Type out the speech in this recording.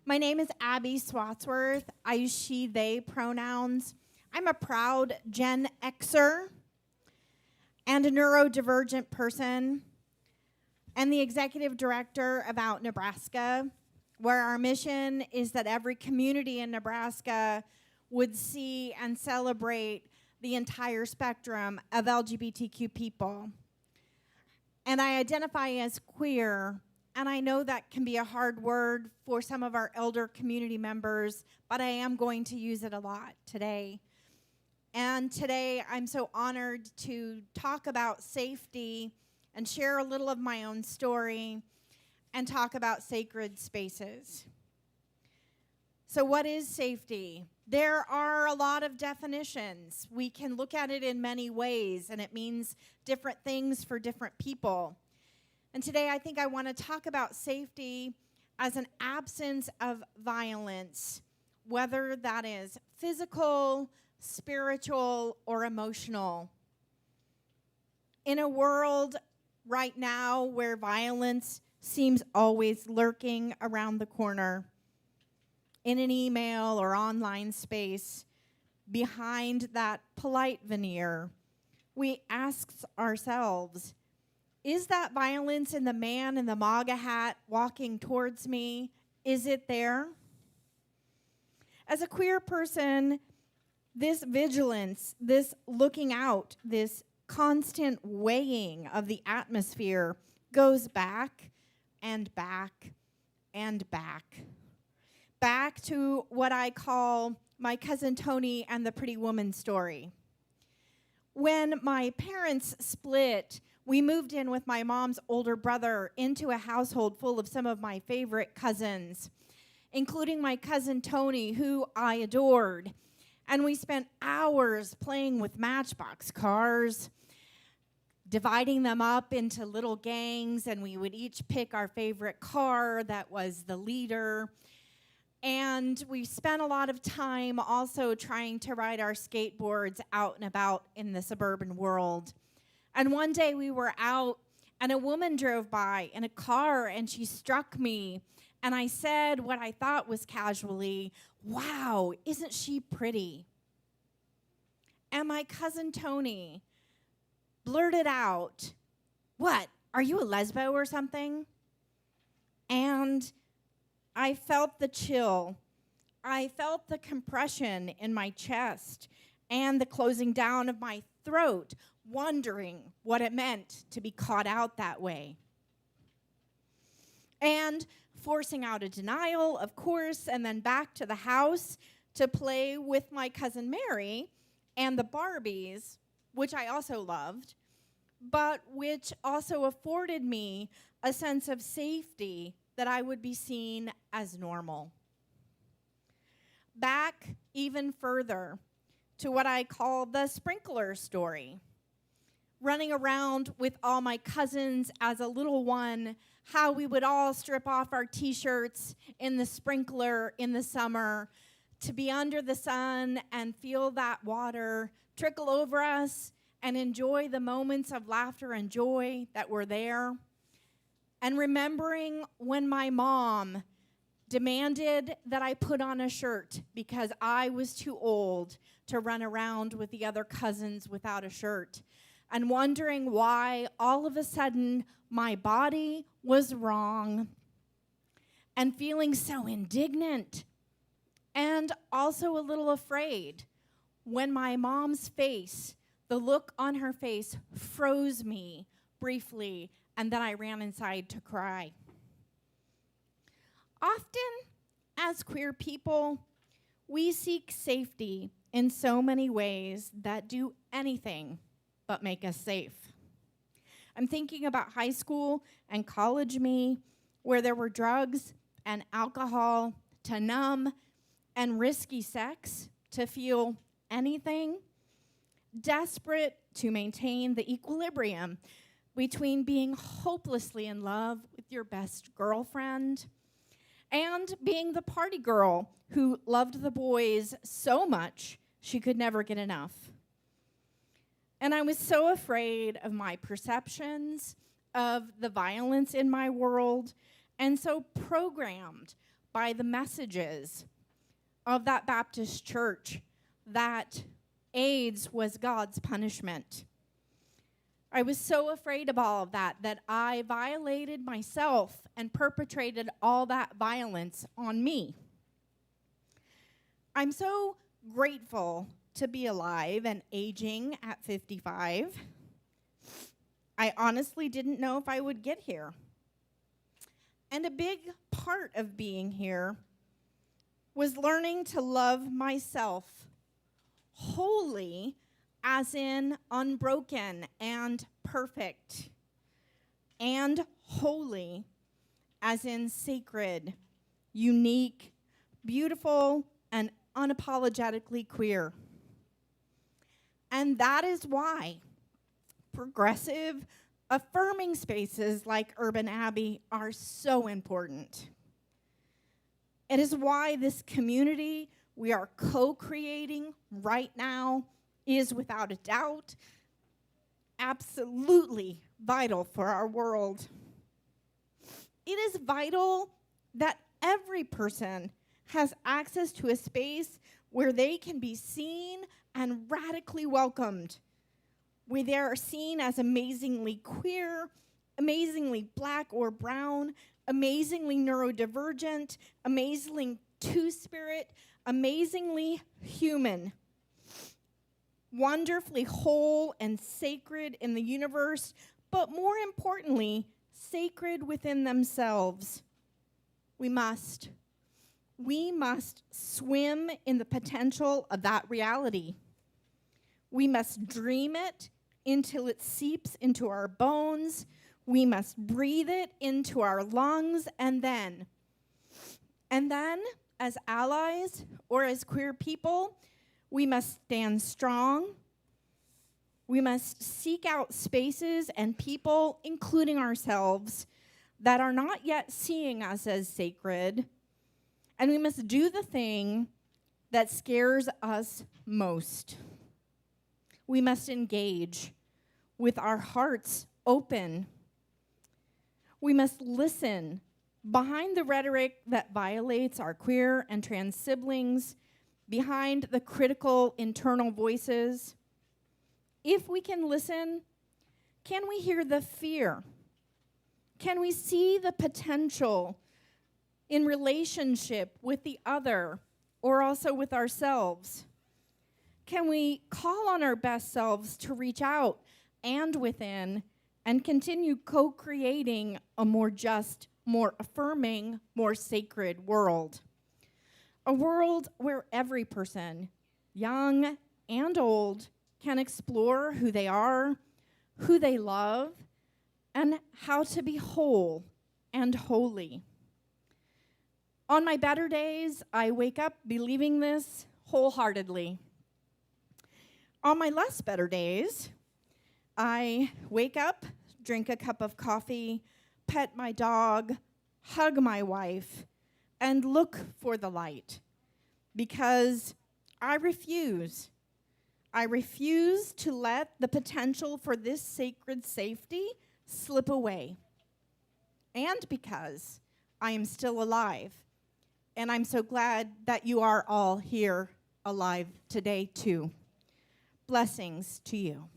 My name is Abbi Swatsworth. I use she, they pronouns. I'm a proud Gen Xer and a neurodivergent person and the executive director of OutNebraska, where our mission is that every community in Nebraska would see and celebrate the entire spectrum of LGBTQ people. And I identify as queer, and I know that can be a hard word for some of our elder community members, but I am going to use it a lot today. And today I'm so honored to talk about safety and share a little of my own story and talk about sacred spaces. So what is safety? There are a lot of definitions. We can look at it in many ways, and it means different things for different people. And today I think I want to talk about safety as an absence of violence, whether that is physical, spiritual, or emotional. In a world right now where violence seems always lurking around the corner, in an email or online space, behind that polite veneer, we ask ourselves, is that violence in the man in the MAGA hat walking towards me? Is it there? As a queer person, this vigilance, this looking out, this constant weighing of the atmosphere goes back and back and back. Back to what I call my cousin Tony and the pretty woman story. When my parents split, we moved in with my mom's older brother into a household full of some of my favorite cousins, including my cousin Tony, who I adored. And we spent hours playing with Matchbox cars, dividing them up into little gangs, and we would each pick our favorite car that was the leader. And we spent a lot of time also trying to ride our skateboards out and about in the suburban world. And one day we were out, and a woman drove by in a car, and she struck me. And I said what I thought was casually, "Wow, isn't she pretty?" And my cousin Tony blurted out, "What, are you a lesbo or something?" And I felt the chill. I felt the compression in my chest and the closing down of my throat, wondering what it meant to be caught out that way. And forcing out a denial, of course, and then back to the house to play with my cousin Mary and the Barbies, which I also loved, but which also afforded me a sense of safety that I would be seen as normal. Back even further to what I call the sprinkler story. Running around with all my cousins as a little one, how we would all strip off our t-shirts in the sprinkler in the summer to be under the sun and feel that water trickle over us and enjoy the moments of laughter and joy that were there. And remembering when my mom demanded that I put on a shirt because I was too old to run around with the other cousins without a shirt. And wondering why all of a sudden my body was wrong. And feeling so indignant. And also a little afraid when my mom's face, the look on her face, froze me briefly. And then I ran inside to cry. Often, as queer people, we seek safety in so many ways that do anything but make us safe. I'm thinking about high school and college me, where there were drugs and alcohol to numb and risky sex to feel anything, desperate to maintain the equilibrium between being hopelessly in love with your best girlfriend and being the party girl who loved the boys so much she could never get enough. And I was so afraid of my perceptions of the violence in my world and so programmed by the messages of that Baptist church that AIDS was God's punishment. I was so afraid of all of that I violated myself and perpetrated all that violence on me. I'm so grateful to be alive and aging at 55. I honestly didn't know if I would get here. And a big part of being here was learning to love myself wholly, as in unbroken and perfect, and holy, as in sacred, unique, beautiful, and unapologetically queer. And that is why progressive, affirming spaces like Urban Abbey are so important. It is why this community we are co-creating right now is, without a doubt, absolutely vital for our world. It is vital that every person has access to a space where they can be seen and radically welcomed, where they are seen as amazingly queer, amazingly black or brown, amazingly neurodivergent, amazingly two-spirit, amazingly human, wonderfully whole and sacred in the universe, but more importantly, sacred within themselves. We must swim in the potential of that reality. We must dream it until it seeps into our bones. We must breathe it into our lungs, and then, as allies or as queer people, we must stand strong. We must seek out spaces and people, including ourselves, that are not yet seeing us as sacred. And we must do the thing that scares us most. We must engage with our hearts open. We must listen behind the rhetoric that violates our queer and trans siblings, behind the critical internal voices. If we can listen, can we hear the fear? Can we see the potential in relationship with the other or also with ourselves? Can we call on our best selves to reach out and within and continue co-creating a more just, more affirming, more sacred world? A world where every person, young and old, can explore who they are, who they love, and how to be whole and holy. On my better days, I wake up believing this wholeheartedly. On my less better days, I wake up, drink a cup of coffee, pet my dog, hug my wife, and look for the light, because I refuse to let the potential for this sacred safety slip away, and because I am still alive, and I'm so glad that you are all here alive today too. Blessings to you.